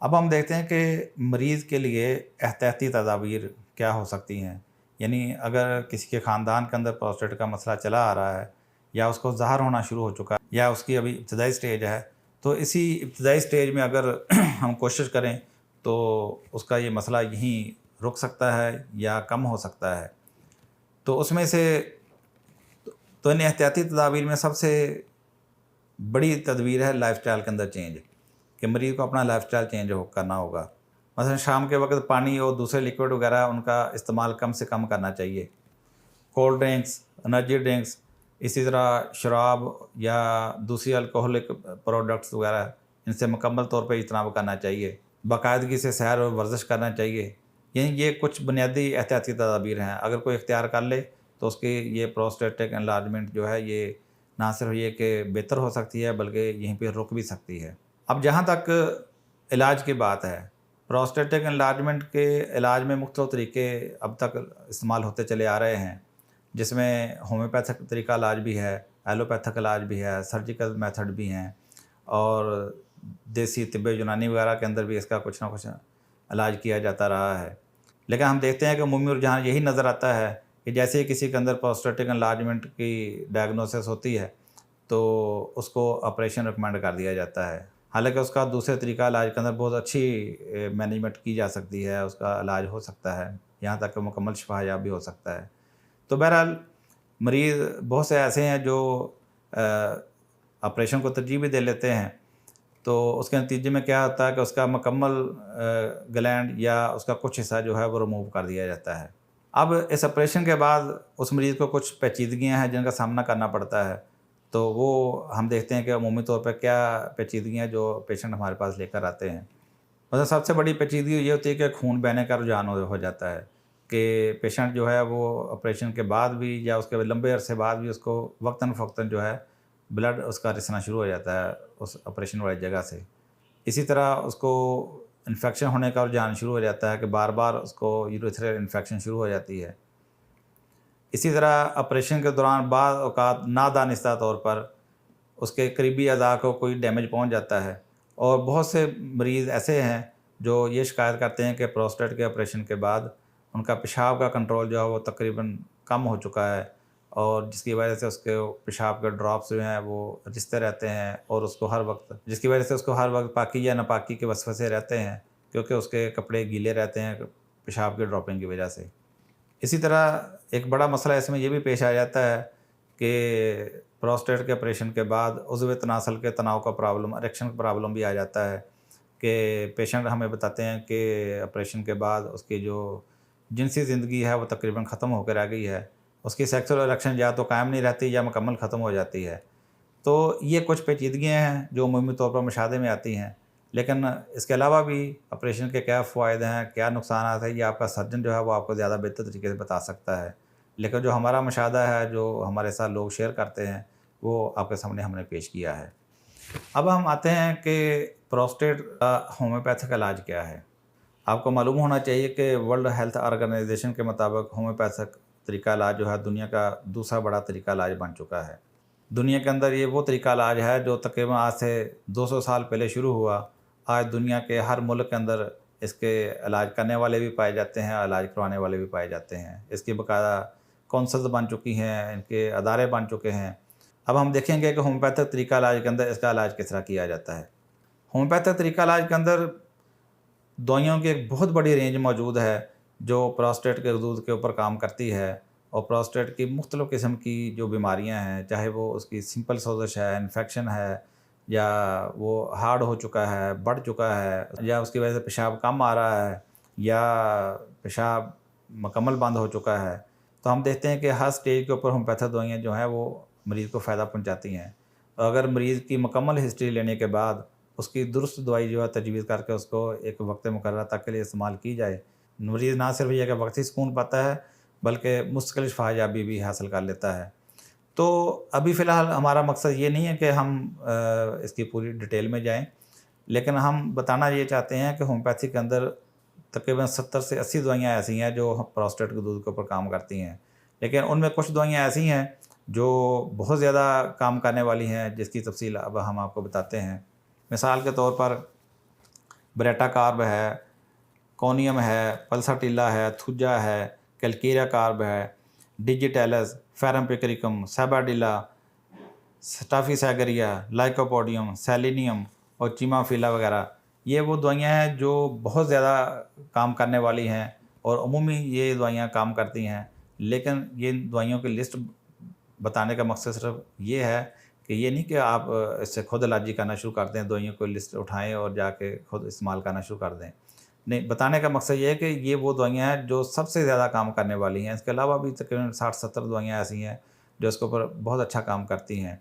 اب ہم دیکھتے ہیں کہ مریض کے لیے احتیاطی تدابیر کیا ہو سکتی ہیں. یعنی اگر کسی کے خاندان کے اندر پروسٹیٹ کا مسئلہ چلا آ رہا ہے یا اس کو ظاہر ہونا شروع ہو چکا ہے یا اس کی ابھی ابتدائی سٹیج ہے، تو اسی ابتدائی سٹیج میں اگر ہم کوشش کریں تو اس کا یہ مسئلہ یہیں رک سکتا ہے یا کم ہو سکتا ہے. تو اس میں سے تو ان احتیاطی تدابیر میں سب سے بڑی تدبیر ہے لائف سٹائل کے اندر چینج، کہ مریض کو اپنا لائف سٹائل چینج کرنا ہوگا. مثلا شام کے وقت پانی اور دوسرے لیکوڈ وغیرہ ان کا استعمال کم سے کم کرنا چاہیے. کولڈ ڈرنکس، انرجی ڈرنکس، اسی طرح شراب یا دوسری الکوہلک پروڈکٹس وغیرہ، ان سے مکمل طور پہ اجتناب کرنا چاہیے. باقاعدگی سے سیر اور ورزش کرنا چاہیے. یعنی یہ کچھ بنیادی احتیاطی تدابیر ہیں، اگر کوئی اختیار کر لے تو اس کی یہ پروسٹیٹک انلارجمنٹ جو ہے یہ نہ صرف یہ کہ بہتر ہو سکتی ہے بلکہ یہیں پہ رک بھی سکتی ہے. اب جہاں تک علاج کی بات ہے، پروسٹیٹک انلارجمنٹ کے علاج میں مختلف طریقے اب تک استعمال ہوتے چلے آ رہے ہیں، جس میں ہومیوپیتھک طریقہ علاج بھی ہے، ایلوپیتھک علاج بھی ہے، سرجیکل میتھڈ بھی ہیں، اور دیسی طب یونانی وغیرہ کے اندر بھی اس کا کچھ نہ کچھ علاج کیا جاتا رہا ہے. لیکن ہم دیکھتے ہیں کہ عمومی رجحان یہی نظر آتا ہے کہ جیسے ہی کسی کے اندر پروسٹیٹک انلارجمنٹ کی ڈائگنوسس ہوتی ہے تو اس کو آپریشن ریکمینڈ کر دیا جاتا ہے. حالانکہ اس کا دوسرے طریقہ علاج کے اندر بہت اچھی مینجمنٹ کی جا سکتی ہے، اس کا علاج ہو سکتا ہے، یہاں تک کہ مکمل شفا یاب بھی ہو سکتا ہے. تو بہرحال مریض بہت سے ایسے ہیں جو آپریشن کو ترجیح بھی دے لیتے ہیں، تو اس کے نتیجے میں کیا ہوتا ہے کہ اس کا مکمل گلینڈ یا اس کا کچھ حصہ جو ہے وہ ریموو کر دیا جاتا ہے. اب اس آپریشن کے بعد اس مریض کو کچھ پیچیدگیاں ہیں جن کا سامنا کرنا پڑتا ہے. تو وہ ہم دیکھتے ہیں کہ عمومی طور پہ کیا پیچیدگیاں جو پیشنٹ ہمارے پاس لے کر آتے ہیں. مثلا سب سے بڑی پیچیدگی یہ ہوتی ہے کہ خون بہنے کا رجحان ہو جاتا ہے، کہ پیشنٹ جو ہے وہ آپریشن کے بعد بھی یا اس کے لمبے عرصے بعد بھی اس کو وقتاً فوقتاً جو ہے بلڈ اس کا رسنا شروع ہو جاتا ہے اس آپریشن والی جگہ سے. اسی طرح اس کو انفیکشن ہونے کا رجحان شروع ہو جاتا ہے کہ بار بار اس کو یوریتھرل انفیکشن شروع ہو جاتی ہے. اسی طرح آپریشن کے دوران بعض اوقات نادانستہ طور پر اس کے قریبی اعضاء کو کوئی ڈیمیج پہنچ جاتا ہے، اور بہت سے مریض ایسے ہیں جو یہ شکایت کرتے ہیں کہ پروسٹیٹ کے آپریشن کے بعد ان کا پیشاب کا کنٹرول جو ہے وہ تقریباً کم ہو چکا ہے، اور جس کی وجہ سے اس کے پیشاب کے ڈراپس جو ہیں وہ رستے رہتے ہیں، اور اس کو ہر وقت جس کی وجہ سے اس کو ہر وقت پاکی یا ناپاکی کے وسوسے رہتے ہیں، کیونکہ اس کے کپڑے گیلے رہتے ہیں پیشاب کے ڈراپنگ کی وجہ سے. اسی طرح ایک بڑا مسئلہ اس میں یہ بھی پیش آ جاتا ہے کہ پروسٹیٹ کے آپریشن کے بعد عضو تناسل کے تناؤ کا پرابلم، اریکشن کا پرابلم بھی آ جاتا ہے، کہ پیشنٹ ہمیں بتاتے ہیں کہ آپریشن کے بعد اس کی جو جنسی زندگی ہے وہ تقریباً ختم ہو کر رہ گئی ہے، اس کی سیکسول اریکشن یا تو قائم نہیں رہتی یا مکمل ختم ہو جاتی ہے. تو یہ کچھ پیچیدگیاں ہیں جو عمومی طور پر مشاہدے میں آتی ہیں. لیکن اس کے علاوہ بھی آپریشن کے کیا فوائد ہیں، کیا نقصانات ہیں، یہ آپ کا سرجن جو ہے وہ آپ کو زیادہ بہتر طریقے سے بتا سکتا ہے. لیکن جو ہمارا مشاہدہ ہے، جو ہمارے ساتھ لوگ شیئر کرتے ہیں، وہ آپ کے سامنے ہم نے پیش کیا ہے. اب ہم آتے ہیں کہ پروسٹیٹ کا ہومیوپیتھک علاج کیا ہے. آپ کو معلوم ہونا چاہیے کہ ورلڈ ہیلتھ آرگنائزیشن کے مطابق ہومیوپیتھک طریقہ علاج جو ہے دنیا کا دوسرا بڑا طریقہ علاج بن چکا ہے. دنیا کے اندر یہ وہ طریقہ علاج ہے جو تقریباً آج سے 200 سال پہلے شروع ہوا. آج دنیا کے ہر ملک کے اندر اس کے علاج کرنے والے بھی پائے جاتے ہیں، علاج کروانے والے بھی پائے جاتے ہیں. اس کی باقاعدہ کونسلز بن چکی ہیں، ان کے ادارے بن چکے ہیں. اب ہم دیکھیں گے کہ ہومیوپیتھک طریقہ علاج کے اندر اس کا علاج کس طرح کیا جاتا ہے. ہومیوپیتھک طریقہ علاج کے اندر دوائیوں کی ایک بہت بڑی رینج موجود ہے جو پروسٹیٹ کے حدود کے اوپر کام کرتی ہے، اور پروسٹیٹ کی مختلف قسم کی جو بیماریاں ہیں، چاہے وہ اس کی سمپل سوزش ہے، انفیکشن ہے، یا وہ ہارڈ ہو چکا ہے، بڑھ چکا ہے، یا اس کی وجہ سے پیشاب کم آ رہا ہے، یا پیشاب مکمل بند ہو چکا ہے، تو ہم دیکھتے ہیں کہ ہر سٹیج کے اوپر ہومیوپیتھک دوائیاں جو ہیں وہ مریض کو فائدہ پہنچاتی ہیں. اور اگر مریض کی مکمل ہسٹری لینے کے بعد اس کی درست دوائی جو ہے تجویز کر کے اس کو ایک وقت مقررہ تک کے لیے استعمال کی جائے، مریض نہ صرف یہ کہ وقتی سکون پاتا ہے بلکہ مستقل شفا یابی بھی حاصل کر لیتا ہے. تو ابھی فی الحال ہمارا مقصد یہ نہیں ہے کہ ہم اس کی پوری ڈیٹیل میں جائیں، لیکن ہم بتانا یہ چاہتے ہیں کہ ہومیوپیتھی کے اندر تقریباً 70 سے 80 دوائیاں ایسی ہیں جو پروسٹیٹ کے دودھ کے اوپر کام کرتی ہیں. لیکن ان میں کچھ دوائیاں ایسی ہیں جو بہت زیادہ کام کرنے والی ہیں، جس کی تفصیل اب ہم آپ کو بتاتے ہیں. مثال کے طور پر بریٹا کارب ہے، کونیم ہے، پلساٹیلا ہے، تھوجا ہے، کیلکیریا کارب ہے، ڈیجیٹیلس، فیرم پیکریکم، سیباڈیلا، سٹافی سیگریا، لائکوپوڈیم، سیلینیم اور چیمافیلا وغیرہ، یہ وہ دوائیاں ہیں جو بہت زیادہ کام کرنے والی ہیں اور عمومی یہ دوائیاں کام کرتی ہیں. لیکن یہ دوائیوں کی لسٹ بتانے کا مقصد صرف یہ ہے کہ یہ نہیں کہ آپ اس سے خود علاجی کرنا شروع کر دیں، دوائیوں کو لسٹ اٹھائیں اور جا کے خود استعمال کرنا شروع کر دیں. نہیں، بتانے کا مقصد یہ ہے کہ یہ وہ دوائیاں ہیں جو سب سے زیادہ کام کرنے والی ہیں. اس کے علاوہ بھی تقریباً 60-70 دوائیاں ایسی ہیں جو اس کے اوپر بہت اچھا کام کرتی ہیں.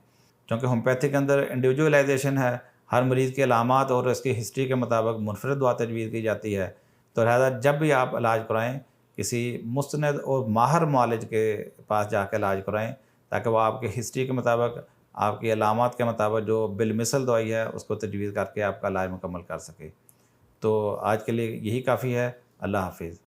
چونکہ ہومیوپیتھی کے اندر انڈیویجولائزیشن ہے، ہر مریض کے علامات اور اس کی ہسٹری کے مطابق منفرد دوا تجویز کی جاتی ہے. تو لہٰذا جب بھی آپ علاج کرائیں کسی مستند اور ماہر معالج کے پاس جا کے علاج کرائیں، تاکہ وہ آپ کے ہسٹری کے مطابق، آپ کے علامات کے مطابق جو بالمثل دوائی ہے اس کو تجویز کر کے آپ کا علاج مکمل کر سکے. تو آج کے لیے یہی کافی ہے. اللہ حافظ.